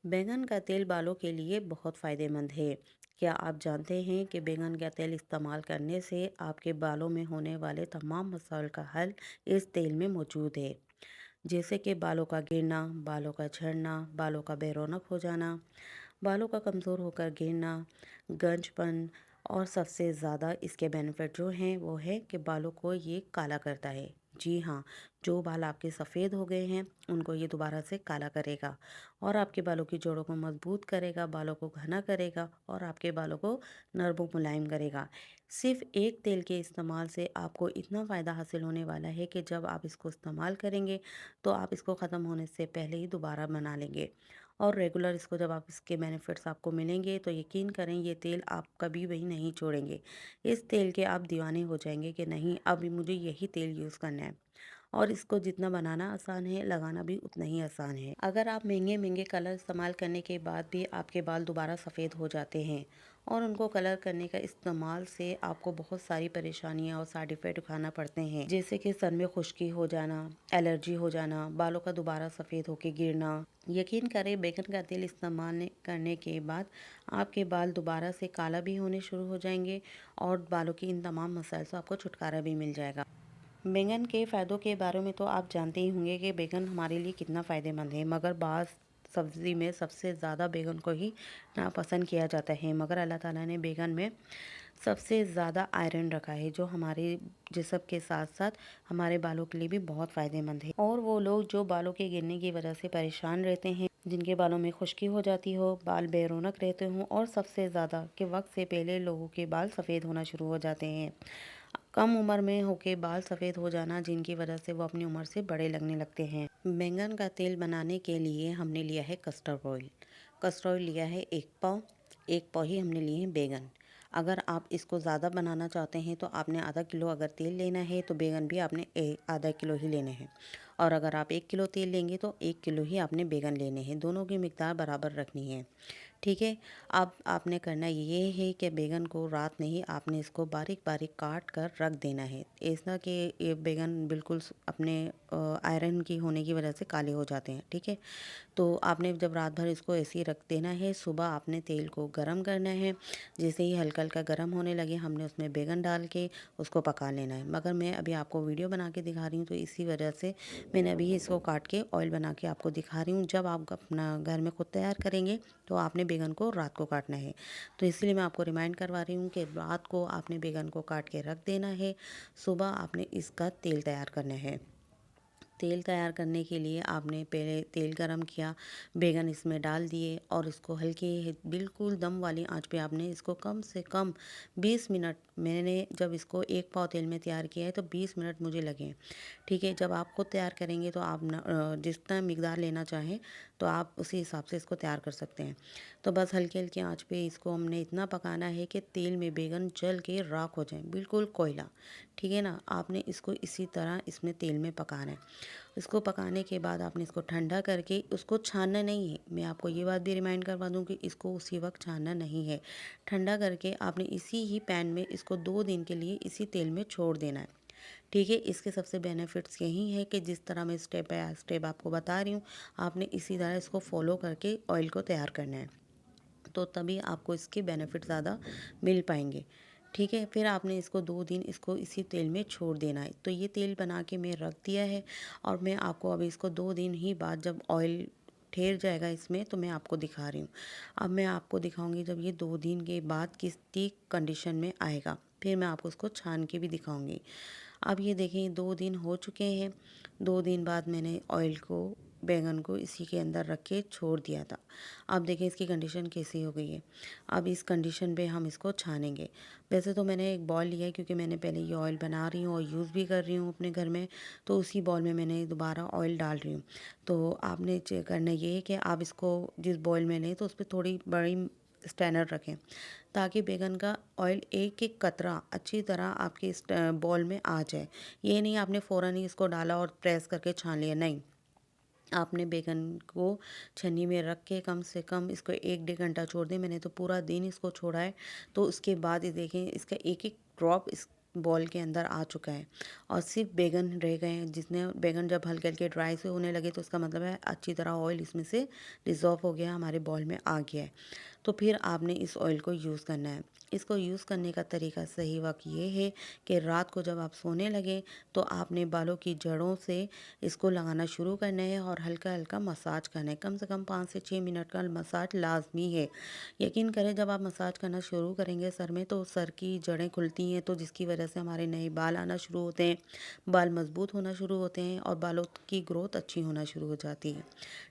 बैंगन का तेल बालों के लिए बहुत फ़ायदेमंद है। क्या आप जानते हैं कि बैंगन का तेल इस्तेमाल करने से आपके बालों में होने वाले तमाम मसाइल का हल इस तेल में मौजूद है। जैसे कि बालों का गिरना, बालों का झड़ना, बालों का बेरौनक हो जाना, बालों का कमज़ोर होकर गिरना, गंजपन और सबसे ज़्यादा इसके बेनिफिट जो हैं वो है कि बालों को ये काला करता है। जी हाँ, जो बाल आपके सफ़ेद हो गए हैं उनको ये दोबारा से काला करेगा और आपके बालों की जड़ों को मजबूत करेगा, बालों को घना करेगा और आपके बालों को नर्म मुलायम करेगा। सिर्फ एक तेल के इस्तेमाल से आपको इतना फ़ायदा हासिल होने वाला है कि जब आप इसको इस्तेमाल करेंगे तो आप इसको ख़त्म होने से पहले ही दोबारा बना लेंगे। और रेगुलर इसको जब आप इसके बेनिफिट्स आपको मिलेंगे तो यकीन करें ये तेल आप कभी भी नहीं छोड़ेंगे। इस तेल के आप दीवाने हो जाएंगे कि नहीं, अब मुझे यही तेल यूज़ करना है। और इसको जितना बनाना आसान है, लगाना भी उतना ही आसान है। अगर आप महंगे-महंगे कलर इस्तेमाल करने के बाद भी आपके बाल दोबारा सफ़ेद हो जाते हैं और उनको कलर करने का इस्तेमाल से आपको बहुत सारी परेशानियां और साइड इफ़ेक्ट उठाना पड़ते हैं, जैसे कि सर में खुश्की हो जाना, एलर्जी हो जाना, बालों का दोबारा सफ़ेद होके गिरना। यकीन करें, बैंगन का तेल इस्तेमाल करने के बाद आपके बाल दोबारा से काला भी होने शुरू हो जाएंगे और बालों की इन तमाम मसाइल से आपको छुटकारा भी मिल जाएगा। बैंगन के फ़ायदों के बारे में तो आप जानते ही होंगे कि बैंगन हमारे लिए कितना फ़ायदेमंद है, मगर बाज़ सब्ज़ी में सबसे ज़्यादा बैंगन को ही नापसंद किया जाता है। मगर अल्लाह ताला ने बैंगन में सबसे ज़्यादा आयरन रखा है, जो हमारे जिस्म के साथ-साथ हमारे बालों के लिए भी बहुत फ़ायदेमंद है। और वो लोग जो बालों के गिरने की वजह से परेशान रहते हैं, जिनके बालों में खुश्की हो जाती हो, बाल बेरौनक रहते हों और सबसे ज़्यादा कि वक़्त से पहले लोगों के बाल सफ़ेद होना शुरू हो जाते हैं। कम उम्र में होके बाल सफ़ेद हो जाना, जिनकी वजह से वो अपनी उम्र से बड़े लगने लगते हैं। बैंगन का तेल बनाने के लिए हमने लिया है कस्टर्ड ऑयल। कस्टर्ड ऑयल लिया है 1 पाव, 1 पाव ही हमने लिए हैं बैंगन। अगर आप इसको ज़्यादा बनाना चाहते हैं तो आपने आधा किलो अगर तेल लेना है तो बैंगन भी आपने आधा किलो ही लेने हैं। और अगर आप 1 किलो तेल लेंगे तो 1 किलो ही आपने बैंगन लेने हैं। दोनों की मिकदार बराबर रखनी है। ठीक है। अब आपने करना ये है कि बैंगन को रात में ही आपने इसको बारीक-बारीक काट कर रख देना है। ऐसा कि ये बैंगन बिल्कुल अपने आयरन की होने की वजह से काले हो जाते हैं। ठीक है। तो आपने जब रात भर इसको ऐसे ही रख देना है, सुबह आपने तेल को गरम करना है। जैसे ही हल्का-हल्का गरम होने लगे, हमने उसमें बैंगन डाल के उसको पका लेना है। मगर मैं अभी आपको वीडियो बना के दिखा रही हूँ तो इसी वजह से मैंने अभी इसको काट के ऑयल बना के आपको दिखा रही हूँ। जब आप अपना घर में खुद तैयार करेंगे तो आपने बैंगन को रात को काटना है। तो इसलिए मैं आपको रिमाइंड करवा रही हूँ कि रात को आपने बैंगन को काट के रख देना है, सुबह आपने इसका तेल तैयार करना है। तेल तैयार करने के लिए आपने पहले तेल गरम किया, बैंगन इसमें डाल दिए और इसको हल्की बिल्कुल दम वाली आंच पे आपने इसको कम से कम 20 मिनट, मैंने जब इसको 1 पाव तेल में तैयार किया है तो 20 मिनट मुझे लगे। ठीक है। जब आप खुद तैयार करेंगे तो आप जितना मिकदार लेना चाहें तो आप उसी हिसाब से इसको तैयार कर सकते हैं। तो बस हल्की-हल्की आंच पे इसको हमने इतना पकाना है कि तेल में बैंगन जल के राख हो जाए, बिल्कुल कोयला। ठीक है ना? आपने इसको इसी तरह इसमें तेल में पकाना है। इसको पकाने के बाद आपने इसको ठंडा करके उसको छानना नहीं है। मैं आपको ये बात भी रिमाइंड करवा दूँ कि इसको उसी वक़्त छानना नहीं है। ठंडा करके आपने इसी ही पैन में इसको 2 दिन के लिए इसी तेल में छोड़ देना है। ठीक है। इसके सबसे बेनिफिट्स यही है कि जिस तरह मैं स्टेप बाय स्टेप आपको बता रही हूँ, आपने इसी तरह इसको फ़ॉलो करके ऑयल को तैयार करना है। तो तभी आपको इसके बेनिफिट ज़्यादा मिल पाएँगे। ठीक है। फिर आपने इसको 2 दिन इसको इसी तेल में छोड़ देना है। तो ये तेल बना के मैं रख दिया है और मैं आपको अभी इसको 2 दिन ही बाद जब ऑयल ठहर जाएगा इसमें तो मैं आपको दिखा रही हूँ। अब मैं आपको दिखाऊँगी जब ये 2 दिन के बाद किस ठीक कंडीशन में आएगा। फिर मैं आपको उसको छान के भी दिखाऊँगी। अब ये देखें 2 दिन हो चुके हैं। 2 दिन बाद मैंने ऑयल को बैंगन को इसी के अंदर रख के छोड़ दिया था। अब देखें इसकी कंडीशन कैसी हो गई है। अब इस कंडीशन पे हम इसको छानेंगे। वैसे तो मैंने एक बॉल लिया है क्योंकि मैंने पहले ये ऑयल बना रही हूँ और यूज़ भी कर रही हूँ अपने घर में, तो उसी बॉल में मैंने दोबारा ऑयल डाल रही हूँ। तो आपने करना ये है कि आप इसको जिस बॉयल में लें तो उस पे थोड़ी बड़ी स्ट्रेनर रखें, ताकि बैंगन का ऑयल एक-एक कतरा अच्छी तरह आपके इस बॉल में आ जाए। ये नहीं आपने फ़ौरन ही इसको डाला और प्रेस करके छान लिया, नहीं। आपने बैंगन को छन्नी में रख के कम से कम इसको 1 डेढ़ घंटा छोड़ दें। मैंने तो पूरा दिन इसको छोड़ा है। तो उसके बाद ये देखें इसका एक-एक ड्रॉप इस बॉल के अंदर आ चुका है और सिर्फ बैगन रह गए हैं। जिसने बैगन जब हल्के हल्के ड्राई से होने लगे तो उसका मतलब है अच्छी तरह ऑयल इसमें से डिज़ोल्व हो गया, हमारे बॉल में आ गया है। तो फिर आपने इस ऑयल को यूज़ करना है। इसको यूज़ करने का तरीका सही वक्त ये है कि रात को जब आप सोने लगें तो आपने बालों की जड़ों से इसको लगाना शुरू करना है और हल्का हल्का मसाज करना है। कम से कम 5 से 6 मिनट का मसाज लाजमी है। यकीन करें, जब आप मसाज करना शुरू करेंगे सर में तो सर की जड़ें खुलती हैं, तो जिसकी वजह से हमारे नए बाल आना शुरू होते हैं, बाल मजबूत होना शुरू होते हैं और बालों की ग्रोथ अच्छी होना शुरू हो जाती है।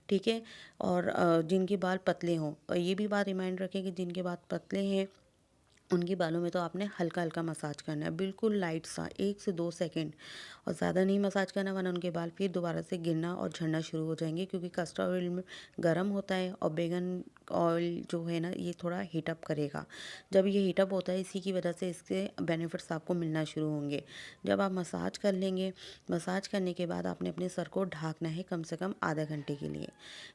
ठीक है। और जिनके बाल पतले हों, और ये भी बात रिमाइंड रखें कि जिनके बाल पतले हैं उनके बालों में तो आपने हल्का हल्का मसाज करना है, बिल्कुल लाइट सा 1 से 2 सेकंड, और ज़्यादा नहीं मसाज करना वरना उनके बाल फिर दोबारा से गिरना और झड़ना शुरू हो जाएंगे, क्योंकि कस्टर्ड ऑयल में गर्म होता है और बैगन ऑयल जो है ना ये थोड़ा हीटअप करेगा। जब ये हीटअप होता है इसी की वजह से इसके बेनिफिट्स आपको मिलना शुरू होंगे। जब आप मसाज कर लेंगे, मसाज करने के बाद आपने अपने सर को ढाकना है कम से कम आधा घंटे के लिए।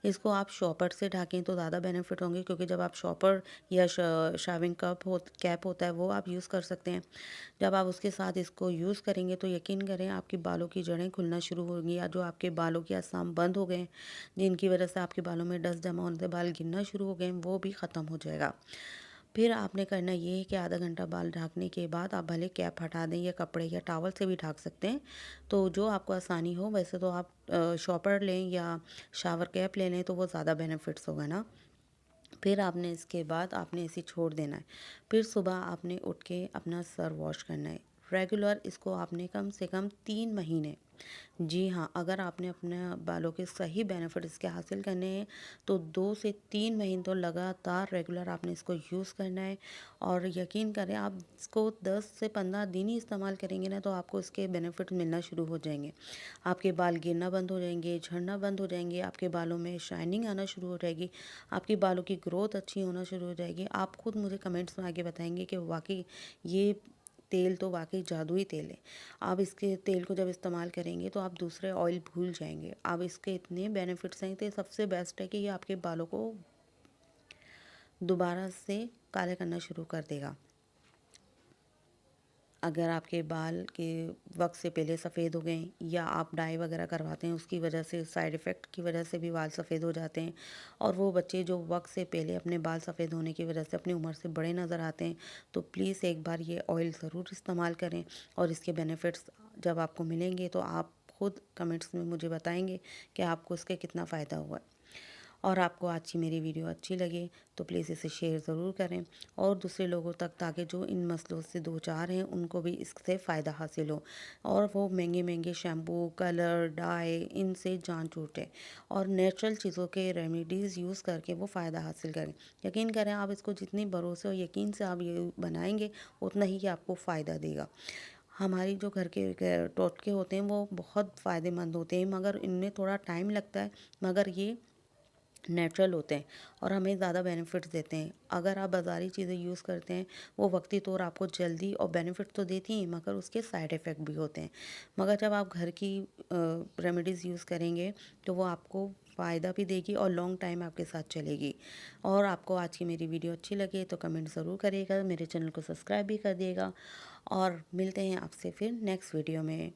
इसको आप शॉपर से ढाकें तो ज़्यादा बेनिफिट होंगे, क्योंकि जब आप शॉपर या शाविंग कैप होता है वो आप यूज़ कर सकते हैं। जब आप उसके साथ इसको यूज़ करेंगे तो यकीन करें आपकी बालों की जड़ें खुलना शुरू होंगी, या जो आपके बालों के असम बंद हो गए हैं, जिनकी वजह से आपके बालों में डस्ट जमा होने से बाल गिरना शुरू हो गए हैं, वो भी ख़त्म हो जाएगा। फिर आपने करना ये है कि आधा घंटा बाल ढकने के बाद आप भले कैप हटा दें या कपड़े या टॉवल से भी ढक सकते हैं, तो जो आपको आसानी हो। वैसे तो आप शॉपर लें या शावर कैप ले लें तो वो ज़्यादा बेनिफिट्स होगा ना। फिर आपने इसके बाद आपने इसे छोड़ देना है। फिर सुबह आपने उठ के अपना सर वॉश करना है रेगुलर। इसको आपने कम से कम 3 महीने, जी हाँ, अगर आपने अपने बालों के सही बेनिफिट इसके हासिल करने हैं तो 2 से 3 महीने तो लगातार रेगुलर आपने इसको यूज़ करना है। और यकीन करें, आप इसको 10 से 15 दिन ही इस्तेमाल करेंगे ना तो आपको इसके बेनिफिट मिलना शुरू हो जाएंगे। आपके बाल गिरना बंद हो जाएंगे, झड़ना बंद हो जाएंगे, आपके बालों में शाइनिंग आना शुरू हो जाएगी, आपके बालों की ग्रोथ अच्छी होना शुरू हो जाएगी। आप खुद मुझे कमेंट्स में आके बताएंगे कि वाकई ये तेल तो वाकई जादुई तेल है। आप इसके तेल को जब इस्तेमाल करेंगे तो आप दूसरे ऑयल भूल जाएंगे। अब इसके इतने बेनिफिट्स हैं, तो सबसे बेस्ट है कि ये आपके बालों को दोबारा से काले करना शुरू कर देगा। अगर आपके बाल के वक्त से पहले सफ़ेद हो गए या आप डाई वगैरह करवाते हैं, उसकी वजह से साइड इफ़ेक्ट की वजह से भी बाल सफ़ेद हो जाते हैं, और वो बच्चे जो वक्त से पहले अपने बाल सफ़ेद होने की वजह से अपनी उम्र से बड़े नज़र आते हैं, तो प्लीज़ एक बार ये ऑयल ज़रूर इस्तेमाल करें। और इसके बेनिफिट्स जब आपको मिलेंगे तो आप खुद कमेंट्स में मुझे बताएंगे कि आपको इसके कितना फ़ायदा हुआ है। और आपको आज की मेरी वीडियो अच्छी लगे तो प्लीज़ इसे शेयर ज़रूर करें और दूसरे लोगों तक, ताकि जो इन मसलों से दो चार हैं उनको भी इससे फ़ायदा हासिल हो, और वो महंगे महंगे शैम्पू, कलर, डाई इनसे जान छूटे और नेचुरल चीज़ों के रेमेडीज़ यूज़ करके वो फ़ायदा हासिल करें। यकीन करें, आप इसको जितनी भरोसे और यकीन से आप ये बनाएंगे उतना ही ये आपको फ़ायदा देगा। हमारी जो घर के टोटके होते हैं वो बहुत फ़ायदेमंद होते हैं, मगर इनमें थोड़ा टाइम लगता है, मगर ये नेचुरल होते हैं और हमें ज़्यादा बेनिफिट्स देते हैं। अगर आप बाज़ारी चीज़ें यूज़ करते हैं वो वक्ती तौर आपको जल्दी और बेनिफिट तो देती हैं, मगर उसके साइड इफ़ेक्ट भी होते हैं। मगर जब आप घर की रेमेडीज़ यूज़ करेंगे तो वो आपको फ़ायदा भी देगी और लॉन्ग टाइम आपके साथ चलेगी। और आपको आज की मेरी वीडियो अच्छी लगे तो कमेंट ज़रूर करिएगा, मेरे चैनल को सब्सक्राइब भी कर दिएगा, और मिलते हैं आपसे फिर नेक्स्ट वीडियो में।